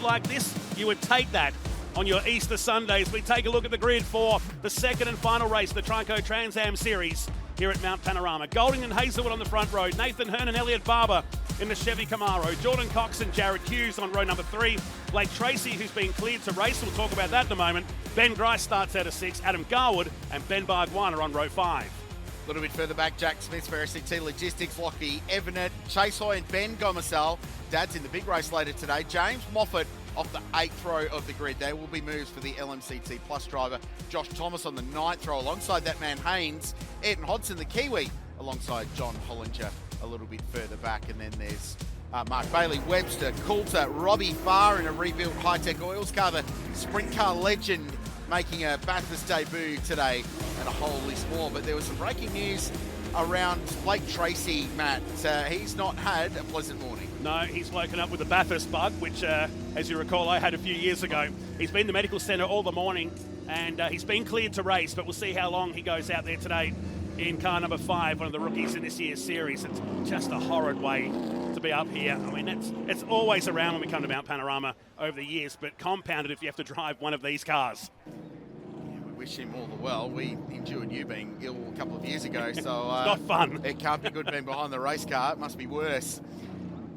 like this, you would take that on your Easter Sundays. We take a look at the grid for the second and final race, the Trico Trans Am Series here at Mount Panorama. Golding and Hazelwood on the front row, Nathan Hearn and Elliot Barber in the Chevy Camaro, Jordan Cox and Jared Hughes on row number 3, Blake Tracy, who's been cleared to race, we'll talk about that in a moment. Ben Grice starts out of 6, Adam Garwood and Ben Bargwana on row 5. A little bit further back, Jack Smith for SCT Logistics, Lockie Evanet, Chase Hoy and Ben Gomersal. Dad's in the big race later today. James Moffat off the 8th row of the grid. There will be moves for the LMCT Plus driver. Josh Thomas on the 9th row. Alongside that man Haynes, Ayrton Hodson, the Kiwi, alongside John Hollinger a little bit further back. And then there's Mark Bailey, Webster, Coulter, Robbie Farr in a rebuilt high-tech oils car. The sprint car legend making a Bathurst debut today, and a whole list more. But there was some breaking news around Blake Tracy, Matt. He's not had a pleasant morning. No, he's woken up with a Bathurst bug, which, as you recall, I had a few years ago. He's been in the medical centre all the morning, and he's been cleared to race, but we'll see how long he goes out there today in car number 5, one of the rookies in this year's series. It's just a horrid way to be up here. I mean, it's always around when we come to Mount Panorama over the years, but compounded if you have to drive one of these cars. Yeah, we wish him all the well. We endured you being ill a couple of years ago, so not fun. It can't be good being behind the race car. It must be worse.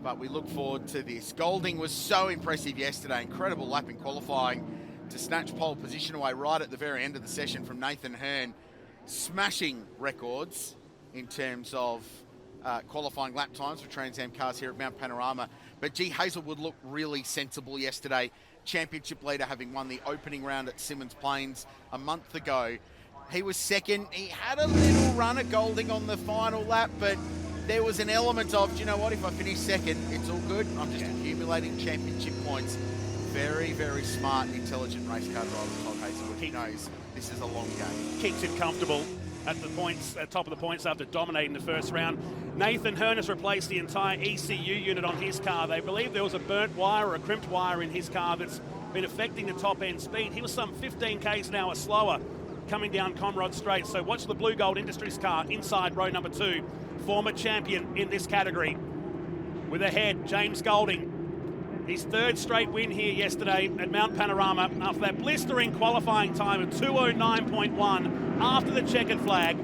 But we look forward to this. Golding was so impressive yesterday. Incredible lap in qualifying to snatch pole position away right at the very end of the session from Nathan Hearn. Smashing records in terms of qualifying lap times for Trans Am cars here at Mount Panorama. But G. Hazelwood looked really sensible yesterday. Championship leader, having won the opening round at Symonds Plains a month ago. He was second. He had a little run at Golding on the final lap, but there was an element of, you know what, if I finish second, it's all good. I'm just accumulating championship points. Very, very smart, intelligent race car driver, Todd Hazelwood. He knows this is a long game. Keeps him comfortable at the points, at top of the points after dominating the first round. Nathan Hearn has replaced the entire ECU unit on his car. They believe there was a burnt wire or a crimped wire in his car that's been affecting the top end speed. He was some 15 k's an hour slower coming down Conrod Straight. So watch the Blue Gold Industries car inside row number 2. Former champion in this category. With ahead, James Golding. His 3rd straight win here yesterday at Mount Panorama after that blistering qualifying time of 2:09.1 after the checkered flag.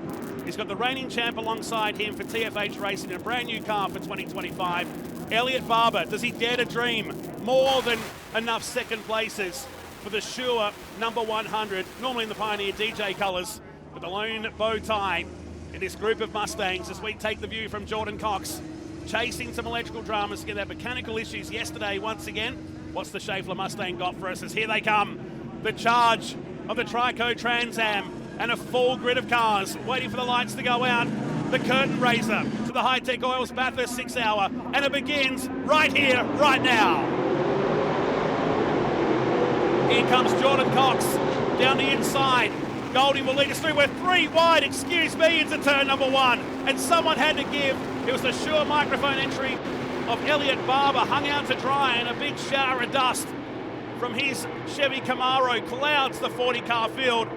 He's got the reigning champ alongside him for TFH Racing in a brand new car for 2025. Elliot Barber, does he dare to dream more than enough second places for the Sure number 100, normally in the Pioneer DJ colours, with the lone bow tie in this group of Mustangs as we take the view from Jordan Cox. Chasing some electrical dramas to get that mechanical issues yesterday once again. What's the Schaeffler Mustang got for us as here they come. The charge of the Trico Trans Am and a full grid of cars waiting for the lights to go out. The curtain raiser to the High-Tech Oils Bathurst 6 hour, and it begins right here, right now. Here comes Jordan Cox down the inside. Golding will lead us through. We're 3 wide, excuse me, into turn number 1. And someone had to give. It was the Sure microphone entry of Elliot Barber, hung out to dry, and a big shower of dust from his Chevy Camaro clouds the 40-car field.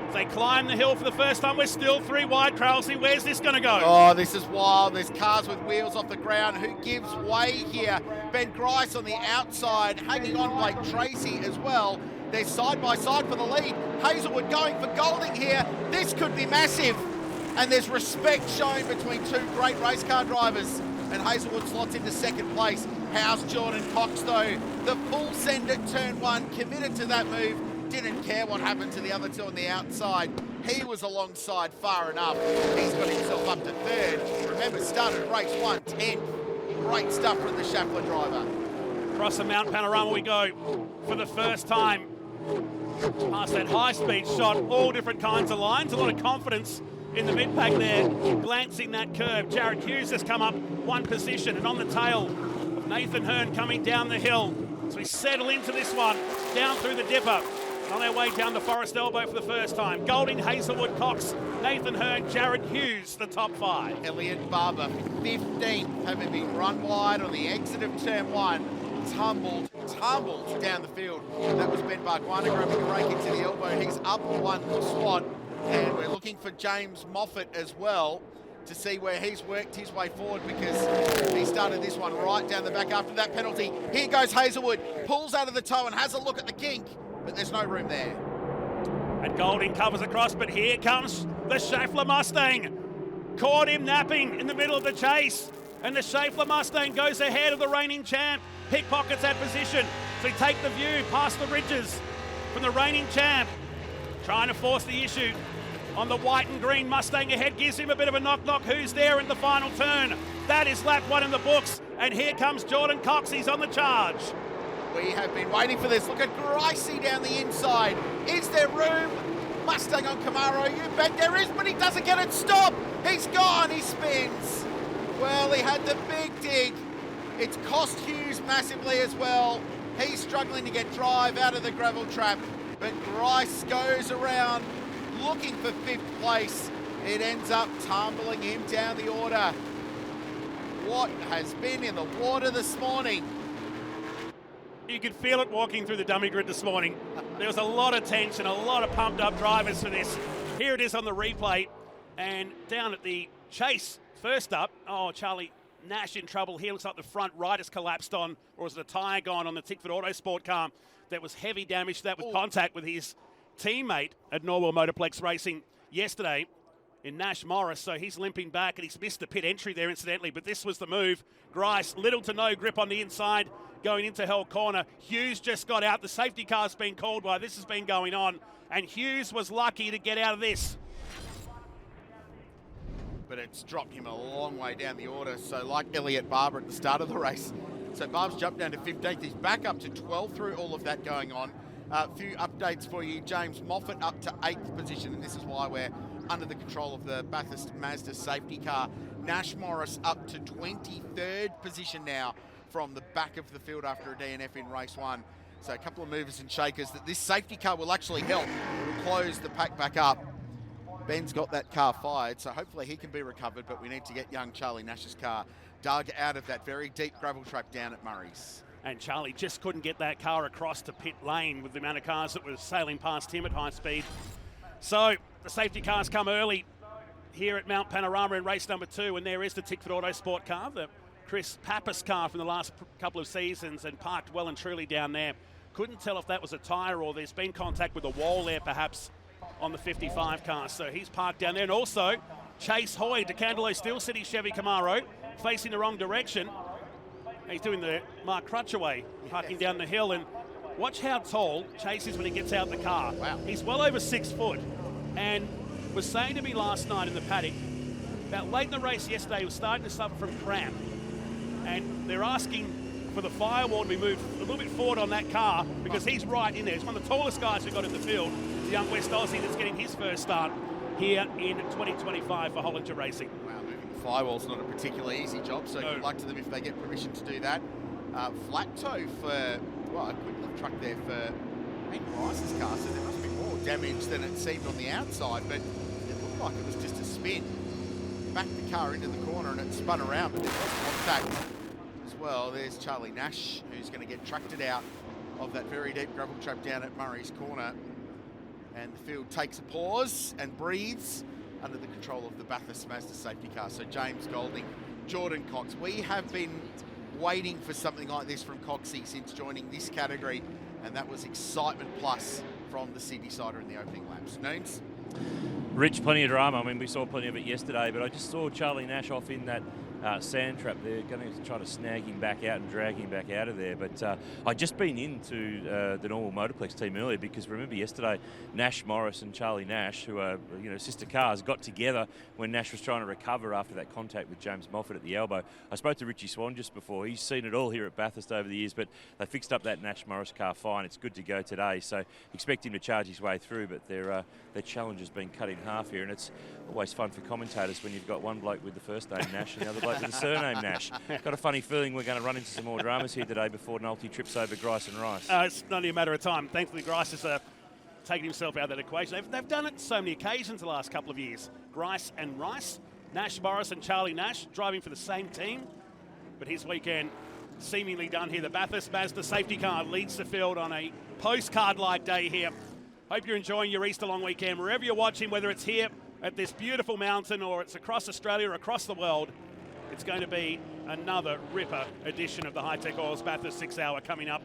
As they climb the hill for the first time, we're still 3 wide. Craill, where's this going to go? Oh, this is wild. There's cars with wheels off the ground. Who gives way here? Ben Grice on the outside, hanging on Blake Tracy as well. They're side by side for the lead. Hazelwood going for Golding here. This could be massive. And there's respect shown between 2 great race car drivers. And Hazelwood slots into 2nd place. How's Jordan Cox though? The full send at turn 1, committed to that move. Didn't care what happened to the other 2 on the outside. He was alongside far enough. He's got himself up to 3rd. Remember, started race 1, 10th. Great stuff from the Schaeffler driver. Across the Mount Panorama we go for the first time. Past that high-speed shot, all different kinds of lines, a lot of confidence in the mid-pack there, glancing that curve. Jared Hughes has come up 1 position, and on the tail of Nathan Hearn coming down the hill. So we settle into this one, down through the dipper, on their way down to Forest Elbow for the first time. Golding, Hazelwood, Cox, Nathan Hearn, Jared Hughes, the top 5. Elliot Barber, 15th, having been run wide on the exit of turn 1. Tumbled down the field. That was Ben Bargwana grabbing a rake into the elbow. He's up 1 spot. And we're looking for James Moffat as well. to see where he's worked his way forward, because he started this one right down the back after that penalty. Here goes Hazelwood, pulls out of the toe and has a look at the kink, but there's no room there. And Golding covers across, but here comes the Schaeffler Mustang. Caught him napping in the middle of the chase, and the Schaeffler Mustang goes ahead of the reigning champ. Pickpockets that position, so he take the view past the ridges from the reigning champ, trying to force the issue on the white and green Mustang ahead, gives him a bit of a knock-knock. Who's there in the final turn? That is lap one in the books, and here comes Jordan Cox. He's on the charge. We have been waiting for this. Look at Gricey down the inside. Is there room? Mustang on Camaro, you bet there is, but he doesn't get it. Stop! He's gone, he spins. Well, he had the big dig. It's cost Hughes massively as well. He's struggling to get drive out of the gravel trap, but Grice goes around looking for 5th place. It ends up tumbling him down the order. What has been in the water this morning? You could feel it walking through the dummy grid this morning. There was a lot of tension, a lot of pumped up drivers for this. Here it is on the replay, and down at the chase, first up, Charlie Nash in trouble here. Looks like the front right has collapsed on, or was it a tyre gone on the Tickford Autosport car? That was heavy damage to that with contact with his teammate at Norwell Motorplex Racing yesterday in Nash Morris. So he's limping back, and he's missed the pit entry there incidentally, but this was the move. Grice, little to no grip on the inside, going into Hell Corner. Hughes just got out. The safety car's been called while this has been going on, and Hughes was lucky to get out of this. But it's dropped him a long way down the order. So like Elliot Barber at the start of the race. So Barb's jumped down to 15th. He's back up to 12 through all of that going on. A few updates for you. James Moffat up to 8th position, and this is why we're under the control of the Bathurst Mazda safety car. Nash Morris up to 23rd position now from the back of the field after a DNF in race 1. So a couple of movers and shakers that this safety car will actually help close the pack back up. Ben's got that car fired, so hopefully he can be recovered, but we need to get young Charlie Nash's car dug out of that very deep gravel trap down at Murray's. And Charlie just couldn't get that car across to pit lane with the amount of cars that were sailing past him at high speed. So the safety cars come early here at Mount Panorama in race number 2, and there is the Tickford Autosport car, the Chris Pappas car from the last couple of seasons, and parked well and truly down there. Couldn't tell if that was a tyre or there's been contact with a wall there perhaps on the 55 car. So he's parked down there. And also Chase Hoy, DeCandelo Steel City Chevy Camaro, facing the wrong direction. He's doing the Mark Crutchaway, parking down the hill, and watch how tall Chase is when he gets out the car. Wow. He's well over 6 foot, and was saying to me last night in the paddock, about late in the race yesterday, he was starting to suffer from cramp, and they're asking for the firewall to be moved a little bit forward on that car because he's right in there. He's one of the tallest guys we've got in the field, the young West Aussie that's getting his first start here in 2025 for Hollinger Racing. Wow, moving the firewall's not a particularly easy job, so good luck to them if they get permission to do that. Flat toe for, well, a quick little truck there for Grice's car, so there must be more damage than it seemed on the outside, but it looked like it was just a spin. Backed the car into the corner and it spun around, but there was contact as well. There's Charlie Nash, who's going to get tracted out of that very deep gravel trap down at Murray's Corner. And the field takes a pause and breathes under the control of the Bathurst Mazda safety car. So James Golding, Jordan Cox. We have been waiting for something like this from Coxie since joining this category, and that was excitement plus from the Sydney Sider in the opening laps. Noons? Rich, plenty of drama. I mean, we saw plenty of it yesterday, but I just saw Charlie Nash off in that sand trap. They're going to try to snag him back out and drag him back out of there. But I'd just been into the Norwell Motorplex team earlier because remember yesterday, Nash Morris and Charlie Nash, who are sister cars, got together when Nash was trying to recover after that contact with James Moffat at the elbow. I spoke to Richie Swan just before. He's seen it all here at Bathurst over the years, but they fixed up that Nash Morris car fine. It's good to go today, so expect him to charge his way through, but their challenge has been cut in half here, and it's always fun for commentators when you've got one bloke with the first name Nash and the other bloke with the surname Nash. Got a funny feeling we're going to run into some more dramas here today before Naulty trips over Grice and Rice. It's only a matter of time. Thankfully, Grice has taken himself out of that equation. They've done it so many occasions the last couple of years. Grice and Rice, Nash Morris and Charlie Nash driving for the same team. But his weekend seemingly done here. The Bathurst Mazda safety car leads the field on a postcard-like day here. Hope you're enjoying your Easter long weekend wherever you're watching, whether it's here at this beautiful mountain, or it's across Australia or across the world, it's going to be another ripper edition of the Hi-Tech Oils Bathurst 6 Hour coming up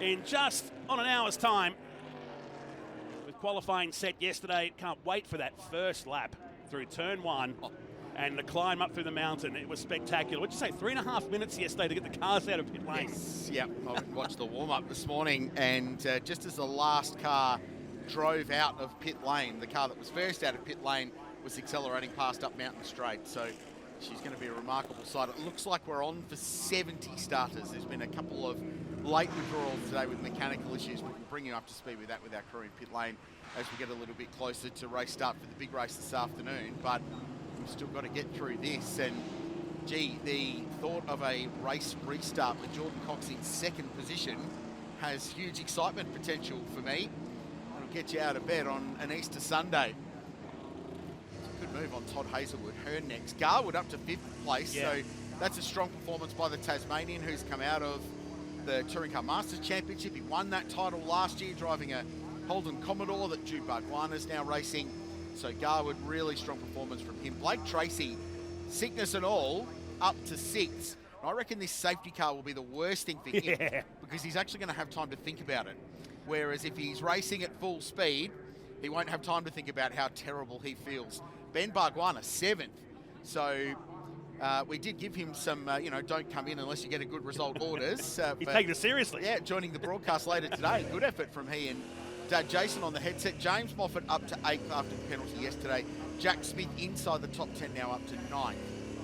in just on an hour's time. With qualifying set yesterday, can't wait for that first lap through turn 1 and the climb up through the mountain. It was spectacular. What'd you say, 3.5 minutes yesterday to get the cars out of pit lane? Yes, yep. I watched the warm-up this morning, and just as the last car drove out of pit lane, the car that was first out of pit lane was accelerating past up Mountain Straight. So she's going to be a remarkable sight. It looks like we're on for 70 starters. There's been a couple of late withdrawals today with mechanical issues, but we'll bring you up to speed with that with our crew in pit lane as we get a little bit closer to race start for the big race this afternoon. But we've still got to get through this, and gee, the thought of a race restart with Jordan Cox in second position has huge excitement potential for me. It'll get you out of bed on an Easter Sunday. Good move on Todd Hazelwood. Her next. Garwood up to 5th place, so that's a strong performance by the Tasmanian, who's come out of the Touring Car Masters Championship. He won that title last year, driving a Holden Commodore that Jude Bargwanna's now racing. So Garwood, really strong performance from him. Blake Tracy, sickness and all, up to 6th. I reckon this safety car will be the worst thing for him because he's actually going to have time to think about it. Whereas if he's racing at full speed, he won't have time to think about how terrible he feels. Ben Bargwanna, 7th. So we did give him some, don't come in unless you get a good result orders. He's taking it seriously. Yeah, joining the broadcast later today. Good effort from he and Dad Jason on the headset. James Moffat up to 8th after the penalty yesterday. Jack Smith inside the top 10 now up to 9th.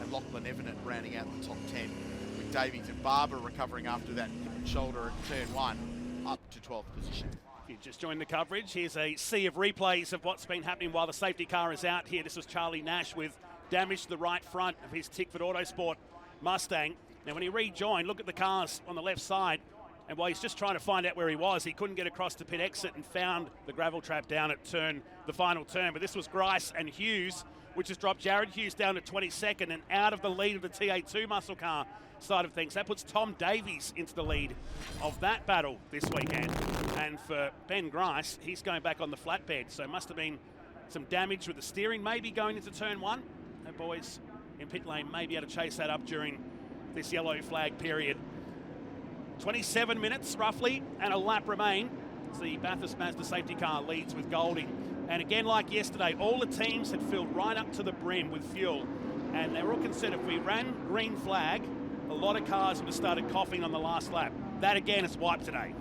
And Lachlan Evanet rounding out the top 10 with Davies and Barber recovering after that hip and shoulder at turn 1 up to 12th position. If you just joined the coverage, here's a sea of replays of what's been happening while the safety car is out here. This was Charlie Nash with damage to the right front of his Tickford Autosport Mustang. Now when he rejoined, look at the cars on the left side, and while he's just trying to find out where he was, he couldn't get across the pit exit and found the gravel trap down at the final turn. But this was Grice and Hughes, which has dropped Jared Hughes down to 22nd and out of the lead of the TA2 muscle car side of things. That puts Tom Davies into the lead of that battle this weekend. And for Ben Grice, he's going back on the flatbed, so must have been some damage with the steering maybe going into turn 1. The boys in pit lane may be able to chase that up during this yellow flag period. 27 minutes roughly and a lap remain. The Bathurst Mazda safety car leads with Golding. And again, like yesterday, all the teams had filled right up to the brim with fuel. And they were all concerned if we ran green flag, a lot of cars would have started coughing on the last lap. That again is wiped today.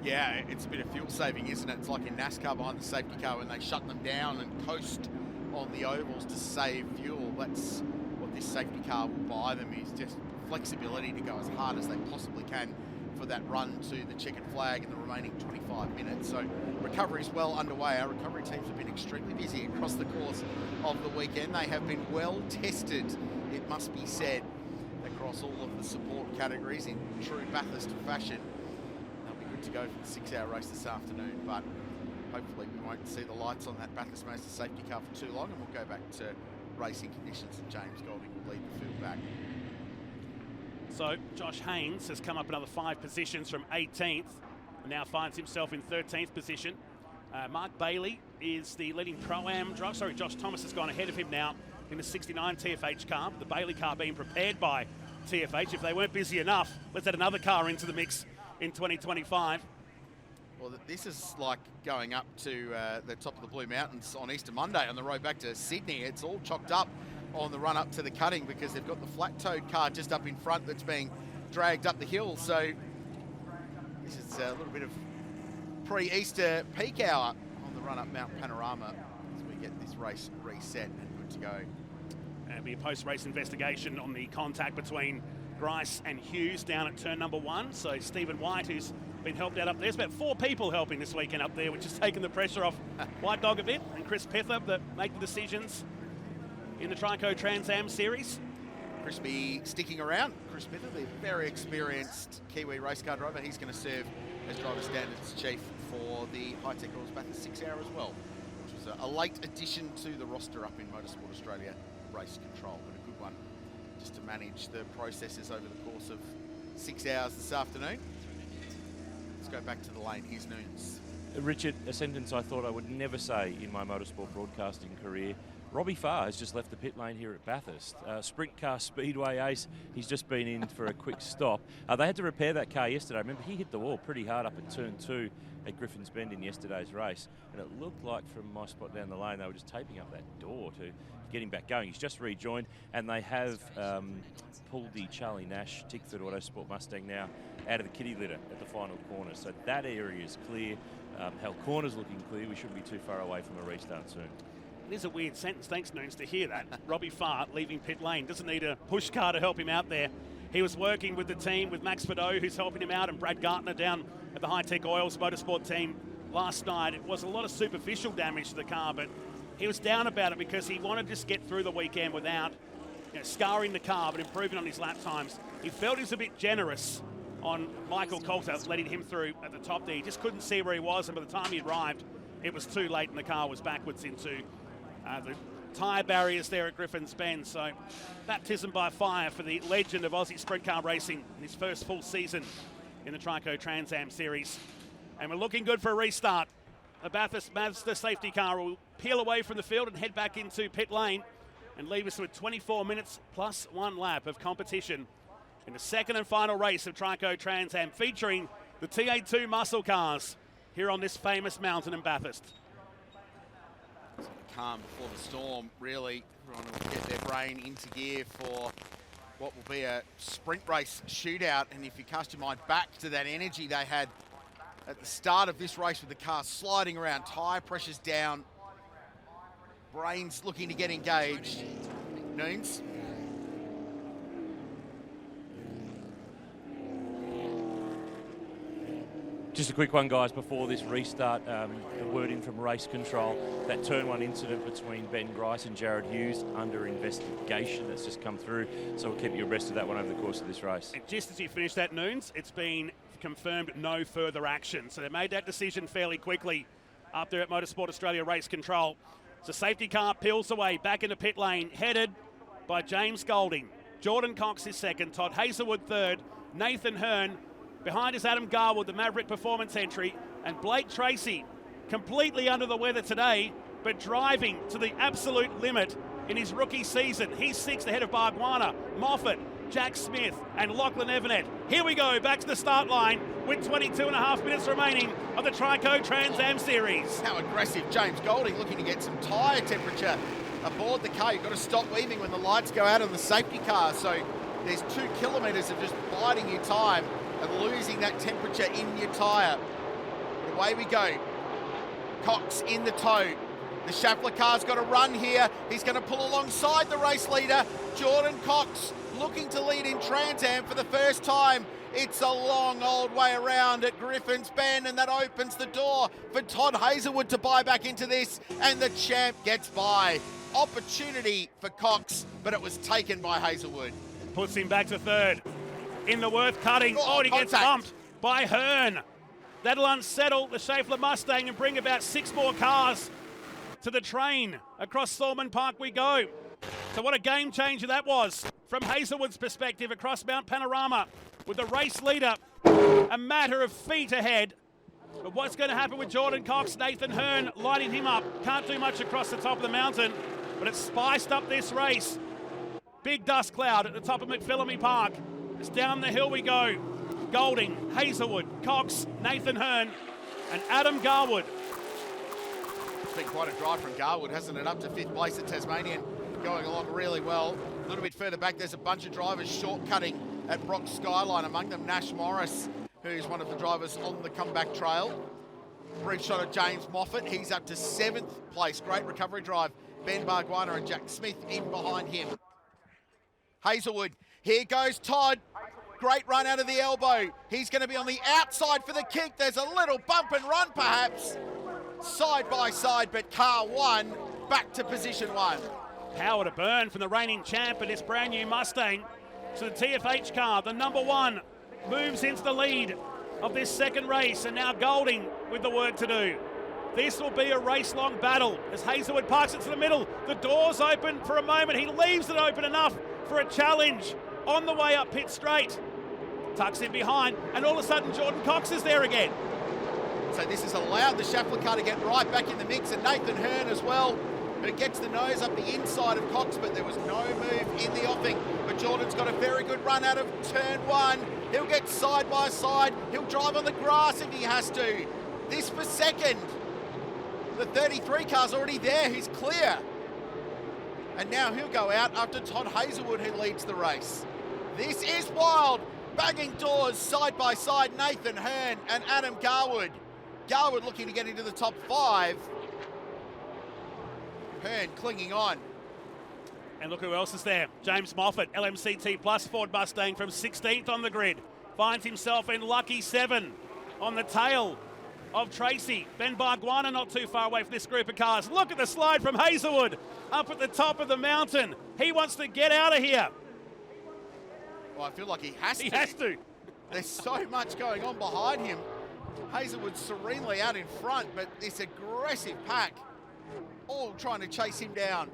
Yeah, it's a bit of fuel saving, isn't it? It's like in NASCAR behind the safety car when they shut them down and coast on the ovals to save fuel. That's what this safety car will buy them, is just flexibility to go as hard as they possibly can for that run to the checkered flag in the remaining 25 minutes. So recovery is well underway. Our recovery teams have been extremely busy across the course of the weekend. They have been well tested, it must be said, across all of the support categories in true Bathurst fashion. They'll be good to go for the 6-hour race this afternoon, but hopefully we won't see the lights on that Bathurst Mazda safety car for too long, and we'll go back to racing conditions, and James Golding will lead the field back. So Josh Haynes has come up another 5 positions from 18th and now finds himself in 13th position. Mark Bailey is the leading Pro-Am driver. Sorry, Josh Thomas has gone ahead of him now in the 69 TFH car. The Bailey car being prepared by TFH. If they weren't busy enough, let's add another car into the mix in 2025. Well, this is like going up to the top of the Blue Mountains on Easter Monday on the road back to Sydney. It's all chocked up on the run up to the cutting because they've got the flat-toed car just up in front that's being dragged up the hill. So this is a little bit of pre-Easter peak hour on the run up Mount Panorama as we get this race reset and good to go. And be a post-race investigation on the contact between Grice and Hughes down at turn number 1. So Stephen White, who's been helped out up there. There's about 4 people helping this weekend up there, which has taken the pressure off White Dog a bit, and Chris Pither that make the decisions in the Trico Trans Am Series. Chris be sticking around. Chris Pither, the very experienced Kiwi race car driver, he's going to serve as driver standards chief for the Hi-Tech Oils Bathurst 6 Hour as well, which was a late addition to the roster up in Motorsport Australia Race Control, but a good one just to manage the processes over the course of 6 hours this afternoon. Let's go back to the lane. Here's Noons. Richard, a sentence I thought I would never say in my motorsport broadcasting career. Robbie Farr has just left the pit lane here at Bathurst. Sprint car Speedway ace. He's just been in for a quick stop. They had to repair that car yesterday. Remember, he hit the wall pretty hard up at turn 2 at Griffin's Bend in yesterday's race. And it looked like from my spot down the lane, they were just taping up that door to get him back going. He's just rejoined, and they have pulled the Charlie Nash Tickford Autosport Mustang now out of the kitty litter at the final corner. So that area is clear. Hell Corner's looking clear. We shouldn't be too far away from a restart soon. It is a weird sentence, thanks Noons, to hear that. Robbie Farr leaving pit lane, doesn't need a push car to help him out there. He was working with the team, with Max Fideau, who's helping him out, and Brad Gartner down at the High Tech Oils Motorsport team last night. It was a lot of superficial damage to the car, but he was down about it because he wanted to just get through the weekend without scarring the car, but improving on his lap times. He felt he was a bit generous on Michael Coulter, letting him through at the top there. He just couldn't see where he was, and by the time he arrived, it was too late and the car was backwards into the tyre barriers there at Griffin's Bend. So baptism by fire for the legend of Aussie sprint car racing in his first full season in the Trico Trans Am Series. And we're looking good for a restart. The Bathurst Mazda safety car will peel away from the field and head back into pit lane and leave us with 24 minutes plus 1 lap of competition in the second and final race of Trico Trans Am, featuring the TA2 muscle cars here on this famous mountain in Bathurst. Calm before the storm, really. Everyone will get their brain into gear for what will be a sprint race shootout. And if you cast your mind back to that energy they had at the start of this race with the car sliding around, tyre pressures down, brains looking to get engaged. Noons. Just a quick one, guys, before this restart. The word in from race control, that turn 1 incident between Ben Grice and Jared Hughes under investigation. That's just come through, so we'll keep you abreast of that one over the course of this race. And just as you finish that, Noons, it's been confirmed no further action. So they made that decision fairly quickly up there at Motorsport Australia Race Control. So safety car peels away back into pit lane, headed by James Golding. Jordan Cox is second, Todd Hazelwood third, Nathan Hearn. Behind is Adam Garwood, the Maverick Performance entry, and Blake Tracy, completely under the weather today, but driving to the absolute limit in his rookie season. He's sixth ahead of Bargwana, Moffat, Jack Smith, and Lachlan Evanet. Here we go, back to the start line with 22.5 minutes remaining of the Trico Trans Am Series. How aggressive James Golding, looking to get some tyre temperature aboard the car. You've got to stop weaving when the lights go out on the safety car. So there's 2 kilometres of just biding your time and losing that temperature in your tyre. Away we go. Cox in the tow. The Schaffler car's got to run here. He's going to pull alongside the race leader, Jordan Cox, looking to lead in Trans Am for the first time. It's a long old way around at Griffin's Bend, and that opens the door for Todd Hazelwood to buy back into this, and the champ gets by. Opportunity for Cox, but it was taken by Hazelwood. Puts him back to third. In the Worth cutting. And he gets contact. bumped by Hearn. That'll unsettle the Schaeffler Mustang and bring about 6 more cars to the train. Across Thorman Park we go. So what a game changer that was from Hazelwood's perspective across Mount Panorama, with the race leader a matter of feet ahead. But what's going to happen with Jordan Cox? Nathan Hearn lighting him up. Can't do much across the top of the mountain, but it's spiced up this race. Big dust cloud at the top of McPhillamy Park. It's down the hill we go. Golding, Hazelwood, Cox, Nathan Hearn, and Adam Garwood. It's been quite a drive from Garwood, hasn't it? Up to 5th place at Tasmanian, going along really well. A little bit further back, there's a bunch of drivers shortcutting at Brock Skyline, among them Nash Morris, who's one of the drivers on the comeback trail. Brief shot of James Moffat, he's up to 7th place. Great recovery drive. Ben Bargwana and Jack Smith in behind him. Hazelwood, here goes Todd. Great run out of the elbow. He's going to be on the outside for the kick. There's a little bump and run perhaps. Side by side, but car 1 back to position 1. Power to burn from the reigning champ and his brand new Mustang. So the TFH car, the number 1, moves into the lead of this second race, and now Golding with the work to do. This will be a race-long battle as Hazelwood parks it to the middle. The door's open for a moment. He leaves it open enough for a challenge on the way up pit straight. Tucks in behind, and all of a sudden Jordan Cox is there again. So this has allowed the Schaeffler car to get right back in the mix, and Nathan Hearn as well. but it gets the nose up the inside of Cox, but there was no move in the offing. But Jordan's got a very good run out of turn one. He'll get side by side. He'll drive on the grass if he has to. This for second. The 33 car's already there. He's clear. And now he'll go out after Todd Hazelwood, who leads the race. This is wild. Banging doors side by side. Nathan Hearn and Adam Garwood. Garwood looking to get into the top 5. Hearn clinging on. And look who else is there. James Moffat, LMCT Plus Ford Mustang from 16th on the grid. Finds himself in lucky 7 on the tail of Tracy. Ben Barguana not too far away from this group of cars. Look at the slide from Hazelwood up at the top of the mountain. He wants to get out of here. Well, I feel like he has to. He has to. There's so much going on behind him. Hazelwood serenely out in front, but this aggressive pack all trying to chase him down.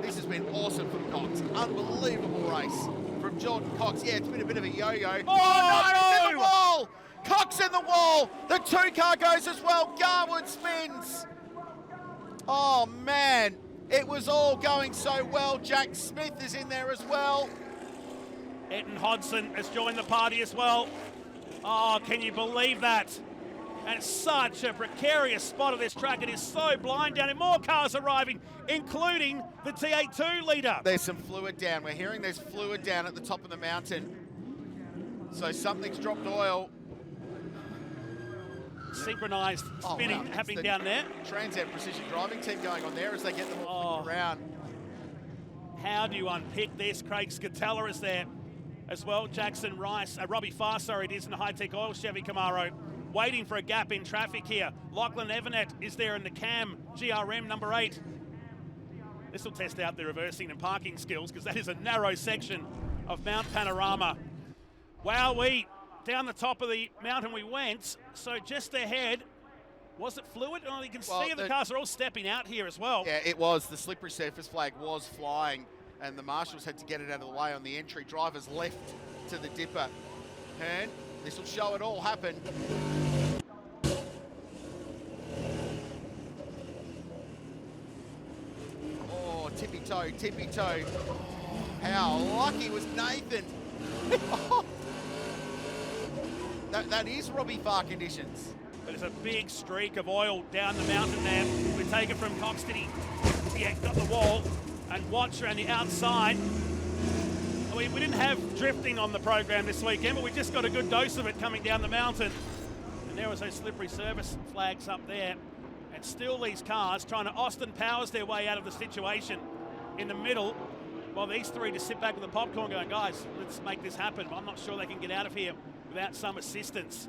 This has been awesome from Cox. Unbelievable race from Jordan Cox. Yeah, it's been a bit of a yo-yo. Oh, no! It's in the no! wall! Cox in the wall! The 2 car goes as well. Garwood spins. Oh, man. It was all going so well. Jack Smith is in there as well. Etten Hodson has joined the party as well. Oh, can you believe that? And it's such a precarious spot of this track. It is so blind down, and more cars arriving, including the T82 leader. There's some fluid down. We're hearing there's fluid down at the top of the mountain. So something's dropped oil. Synchronised spinning happening down there. Trans Am Precision Driving team going on there as they get them all flipped around. How do you unpick this? Craig Scatella is there as well. Jackson Rice, Robbie Farr, sorry, it is in the high-tech oil Chevy Camaro. Waiting for a gap in traffic here. Lachlan Evanet is there in the Cam GRM number 8. This will test out their reversing and parking skills, because that is a narrow section of Mount Panorama. Wowee, down the top of the mountain we went. So just ahead, was it fluid? Oh, you can see the cars are all stepping out here as well. Yeah, it was. The slippery surface flag was flying, and the marshals had to get it out of the way on the entry. Drivers left to the dipper. Hearn, this will show it all happen. Oh, tippy toe, tippy toe. How lucky was Nathan? That is Robbie Farr conditions. But it's a big streak of oil down the mountain there. We take it from Cox. Yeah, got the wall. And watch around the outside. We didn't have drifting on the program this weekend, but we just got a good dose of it coming down the mountain. And there was those slippery surface flags up there. And still these cars trying to Austin Powers their way out of the situation in the middle, while these 3 just sit back with the popcorn going, guys, let's make this happen. I'm not sure they can get out of here without some assistance.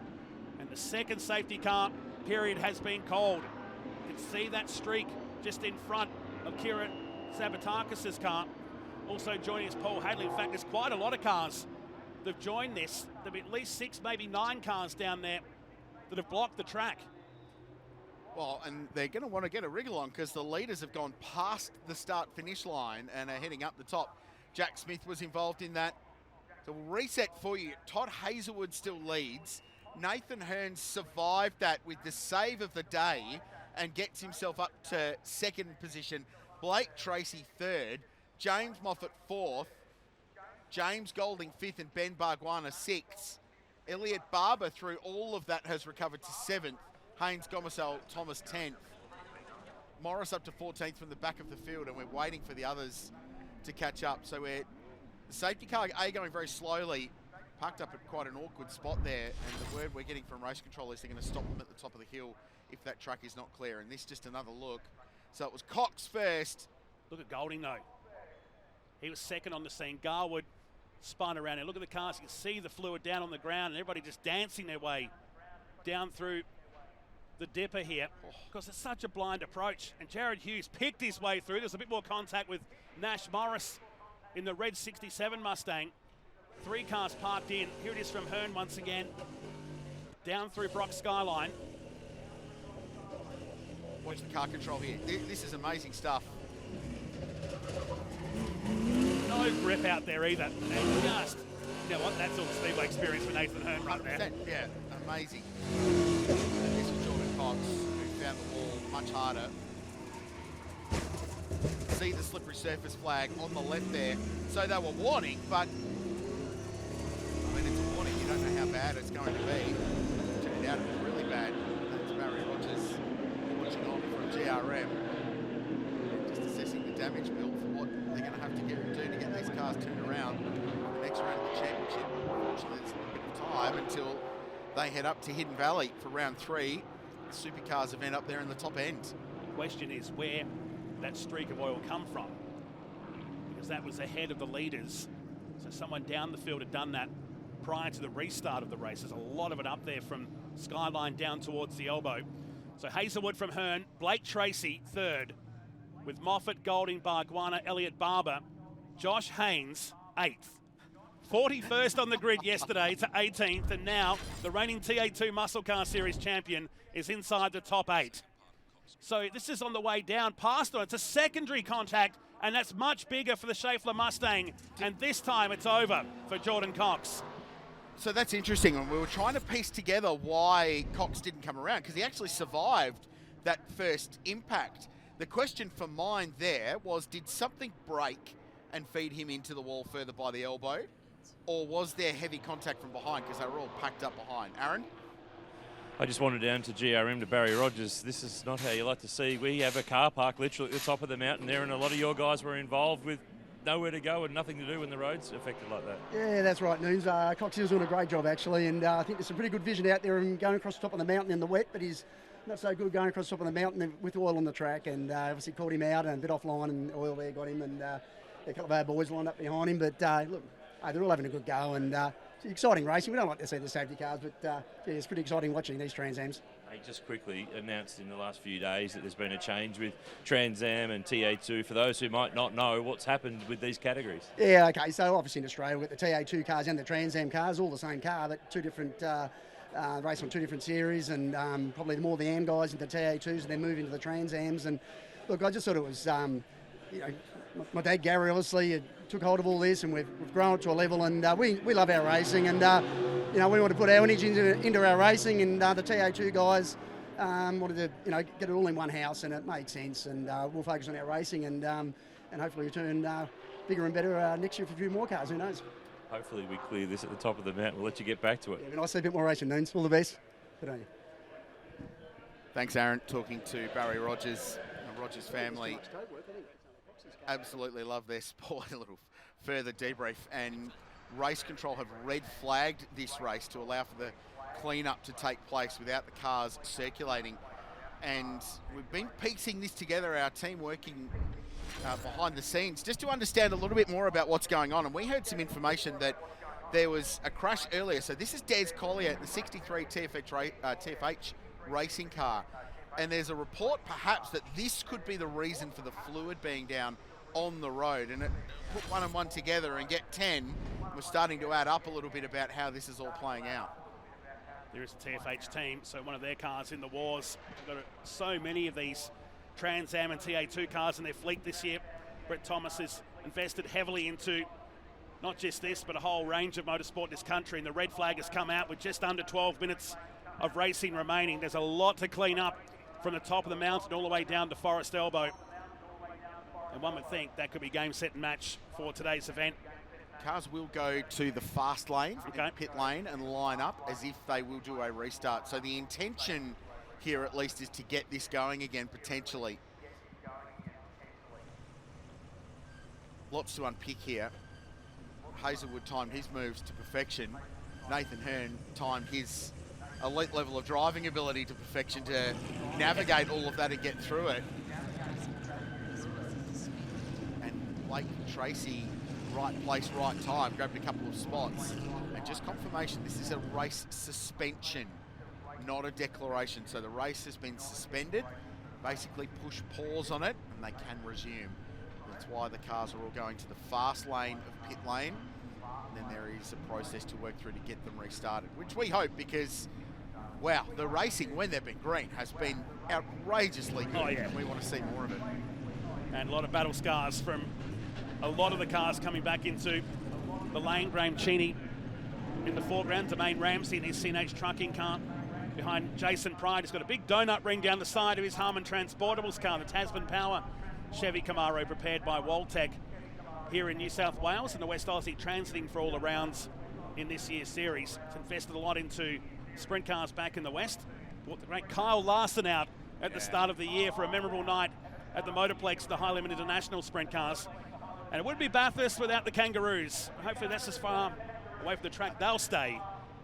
And the second safety car period has been called. You can see that streak just in front of Kieran Sabatakis' car. Also joining us, Paul Hadley. In fact, there's quite a lot of cars that have joined this. There'll be at least 6, maybe 9 cars down there that have blocked the track. Well, and they're going to want to get a wriggle on, because the leaders have gone past the start-finish line and are heading up the top. Jack Smith was involved in that. So we'll reset for you. Todd Hazelwood still leads. Nathan Hearn survived that with the save of the day and gets himself up to 2nd position. Blake Tracy 3rd. James Moffat 4th. James Golding 5th and Ben Barguana 6th. Elliot Barber, through all of that, has recovered to 7th. Haynes Gomersell Thomas 10th. Morris up to 14th from the back of the field, and we're waiting for the others to catch up. So the safety car going very slowly, parked up at quite an awkward spot there, and the word we're getting from race control is they're going to stop them at the top of the hill if that track is not clear. And this is just another look. So it was Cox first. Look at Golding though. He was 2nd on the scene. Garwood spun around there. Look at the cars. You can see the fluid down on the ground, and everybody just dancing their way down through the dipper here, because it's such a blind approach. And Jared Hughes picked his way through. There's a bit more contact with Nash Morris in the red 67 Mustang. 3 cars parked in. Here it is from Hearn once again. Down through Brock Skyline. Watch the car control here. This is amazing stuff. No grip out there either. And just, you know what, that's all the speedway experience for Nathan Hearn right there. Yeah, amazing. And this was Jordan Cox, who found the wall much harder. see the slippery surface flag on the left there. So they were warning, but I mean, it's a warning. You don't know how bad it's going to be. It turned out it was really bad. That's Barry Rogers watching on from GRM. Just assessing the damage bill for what they're going to have to do to get these cars turned around. The next round of the championship, unfortunately, there's a little bit of time until they head up to Hidden Valley for round 3. The Supercars event up there in the top end. The question is where that streak of oil come from, because that was ahead of the leaders. So someone down the field had done that prior to the restart of the race. There's a lot of it up there from Skyline down towards the elbow. So Hazelwood from Hearn, Blake Tracy third, with Moffat, Golding, Bargwana, Elliott Barber, Josh Haynes 8th. 41st on the grid yesterday to 18th, and now the reigning TA2 Muscle Car Series champion is inside the top 8. So this is on the way down past on. It's a secondary contact, and that's much bigger for the Schaeffler Mustang, and this time it's over for Jordan Cox. So that's interesting, and we were trying to piece together why Cox didn't come around, because he actually survived that first impact. The question for mine there was, did something break and feed him into the wall further by the elbow, or was there heavy contact from behind, because they were all packed up behind? Aaron? I just wandered down to GRM to Barry Rogers. This is not how you like to see. We have a car park literally at the top of the mountain there, and a lot of your guys were involved with nowhere to go and nothing to do when the road's affected like that. Yeah, that's right, Noons. Cox is doing a great job, actually, and I think there's some pretty good vision out there and going across the top of the mountain in the wet, but he's not so good going across the top of the mountain with oil on the track, and obviously caught him out and a bit offline, and oil there got him, and a couple of our boys lined up behind him, but look, they're all having a good go, and it's exciting racing. We don't like to see the safety cars, but yeah, it's pretty exciting watching these Trans Ams. They just quickly announced in the last few days that there's been a change with Trans Am and TA2. For those who might not know what's happened with these categories. Yeah, okay, so obviously in Australia we've got the TA2 cars and the Trans Am cars, all the same car, but two different race on two different series, and probably more the Am guys into the TA2s and then move into the Trans Ams. And look, I just thought it was, you know, my dad Gary obviously took hold of all this, and we've grown it to a level, and we love our racing, and you know, we want to put our energy into our racing, and the TA2 guys wanted to, you know, get it all in one house, and it made sense, and we'll focus on our racing, and hopefully return bigger and better next year for a few more cars. Who knows? Hopefully we clear this at the top of the mountain. We'll let you get back to it. Yeah, nice to see a bit more racing, Noons. All the best. Good on you. Thanks, Aaron. Talking to Barry Rogers, the Rogers family. Absolutely love their sport. A little further debrief, and race control have red flagged this race to allow for the clean-up to take place without the cars circulating. And we've been piecing this together, our team working behind the scenes, just to understand a little bit more about what's going on. And we heard some information that there was a crash earlier. So this is Des Collier, the 63 TFH racing car. And there's a report perhaps that this could be the reason for the fluid being down on the road, and it put one and one together and get 10. We're starting to add up a little bit about how this is all playing out. There is a TFH team, so one of their cars in the wars. We've got so many of these Trans Am and TA2 cars in their fleet this year. Brett Thomas has invested heavily into not just this, but a whole range of motorsport in this country, and the red flag has come out with just under 12 minutes of racing remaining. There's a lot to clean up from the top of the mountain all the way down to Forest Elbow. And one would think that could be game, set and match for today's event. Cars will go to the fast lane, pit lane, and line up as if they will do a restart. So the intention here at least is to get this going again, potentially. Lots to unpick here. Hazelwood timed his moves to perfection. Nathan Hearn timed his elite level of driving ability to perfection to navigate all of that and get through it. And Blake Tracy, right place, right time, grabbed a couple of spots. And just confirmation, this is a race suspension, not a declaration. So the race has been suspended, basically push pause on it, and they can resume. That's why the cars are all going to the fast lane of pit lane. And then there is a process to work through to get them restarted, which we hope, because wow, the racing, when they've been green, has been outrageously good. Oh, yeah. And we want to see more of it. And a lot of battle scars from a lot of the cars coming back into the lane. Graham Cheney in the foreground, Domain Ramsey in his CNH trucking car. Behind Jason Pride, he's got a big donut ring down the side of his Harman Transportables car, the Tasman Power Chevy Camaro prepared by Waltec here in New South Wales, and the West Aussie transiting for all the rounds in this year's series. It's invested a lot into sprint cars back in the West. Brought the great Kyle Larson out at the start of the year for a memorable night at the Motorplex, the High Limit International sprint cars. And it wouldn't be Bathurst without the Kangaroos. Hopefully that's as far away from the track they'll stay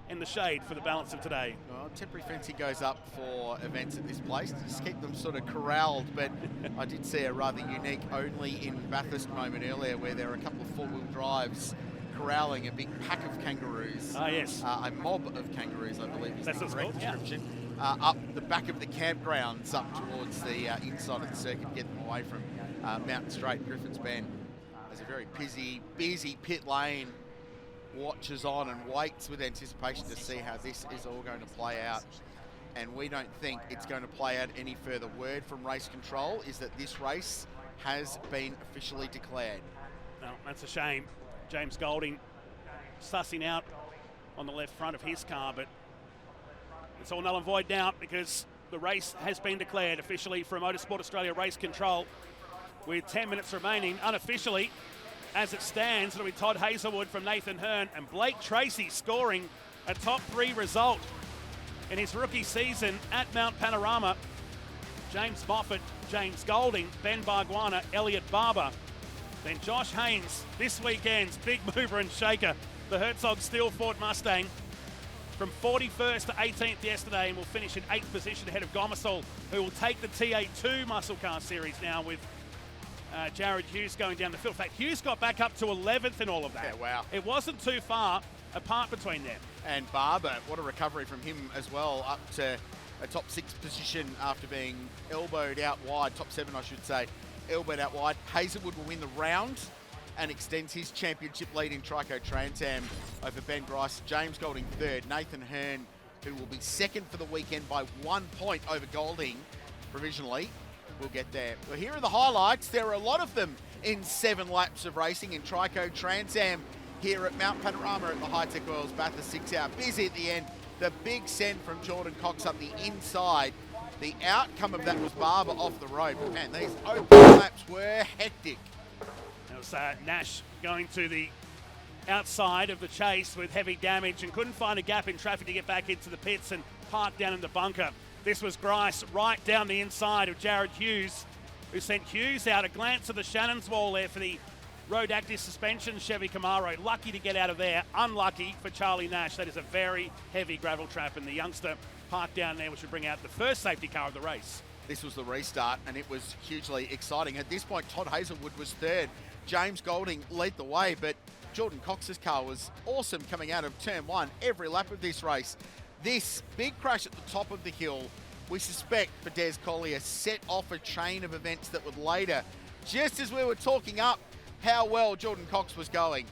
in the shade for the balance of today. Well, temporary fencing goes up for events at this place to just keep them sort of corralled, but I did see a rather unique only in Bathurst moment earlier where there were a couple of four-wheel drives corralling a big pack of kangaroos. Ah, yes. A mob of kangaroos, I believe is That's the what's correct called, yeah. description. Up the back of the campgrounds up towards the inside of the circuit, get them away from Mountain Straight, Griffin's Bend. There's a very busy pit lane, watches on and waits with anticipation to see how this is all going to play out. And we don't think it's going to play out any further. Word from race control is that this race has been officially declared. No, that's a shame. James Golding sussing out on the left front of his car, but it's all null and void now because the race has been declared officially from Motorsport Australia Race Control with 10 minutes remaining. Unofficially, as it stands, it'll be Todd Hazelwood from Nathan Hearn and Blake Tracy scoring a top 3 result in his rookie season at Mount Panorama. James Moffat, James Golding, Ben Barguana, Elliot Barber. Then Josh Haynes, this weekend's big mover and shaker, the Herzog Steel Ford Mustang, from 41st to 18th yesterday, and will finish in 8th position ahead of Gomersall, who will take the TA2 Muscle Car Series now with Jared Hughes going down the field. In fact, Hughes got back up to 11th in all of that. Yeah, wow. It wasn't too far apart between them. And Barber, what a recovery from him as well, up to a top 6 position after being elbowed out wide, top 7 I should say, elbowed out wide. Hazelwood will win the round and extends his championship lead in Trico Trans Am over Ben Grice. James Golding third. Nathan Hearn, who will be second for the weekend by 1 point over Golding provisionally, will get there. Well, here are the highlights. There are a lot of them in 7 laps of racing in Trico Trans Am here at Mount Panorama at the Hi-Tech Oils Bathurst 6 Hour. Busy at the end. The big send from Jordan Cox up the inside. The outcome of that was Barber off the road. But man, these open laps were hectic. It was Nash going to the outside of the chase with heavy damage and couldn't find a gap in traffic to get back into the pits and park down in the bunker. This was Grice right down the inside of Jared Hughes, who sent Hughes out. A glance at the Shannon's wall there for the Road Active Suspension Chevy Camaro. Lucky to get out of there. Unlucky for Charlie Nash. That is a very heavy gravel trap, and the youngster parked down there, which would bring out the first safety car of the race. This was the restart, and it was hugely exciting. At this point, Todd Hazelwood was third. James Golding led the way, but Jordan Cox's car was awesome coming out of turn 1 every lap of this race. This big crash at the top of the hill, we suspect for Des Collier, set off a chain of events that would later, just as we were talking up how well Jordan Cox was going,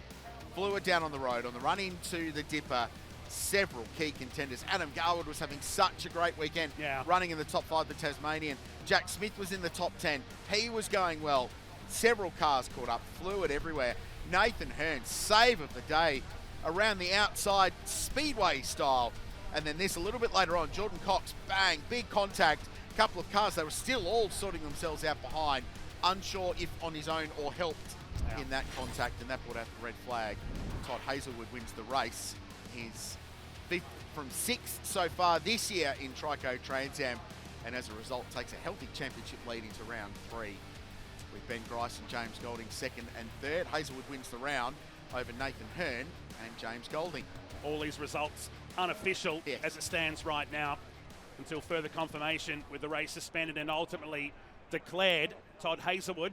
flew it down on the road. On the run into the Dipper, several key contenders. Adam Garwood was having such a great weekend, running in the top 5 of the Tasmanian. Jack Smith was in the top 10. He was going well. Several cars caught up, flew it everywhere. Nathan Hearn, save of the day, around the outside, speedway style. And then this a little bit later on, Jordan Cox, bang, big contact. Couple of cars, they were still all sorting themselves out behind. Unsure if on his own or helped in that contact, and that brought out the red flag. Todd Hazelwood wins the race. His 5th from 6th so far this year in Trico Trans Am, and as a result takes a healthy championship lead into round 3 with Ben Grice and James Golding 2nd and 3rd. Hazelwood wins the round over Nathan Hearn and James Golding. All these results unofficial as it stands right now until further confirmation, with the race suspended and ultimately declared. Todd Hazelwood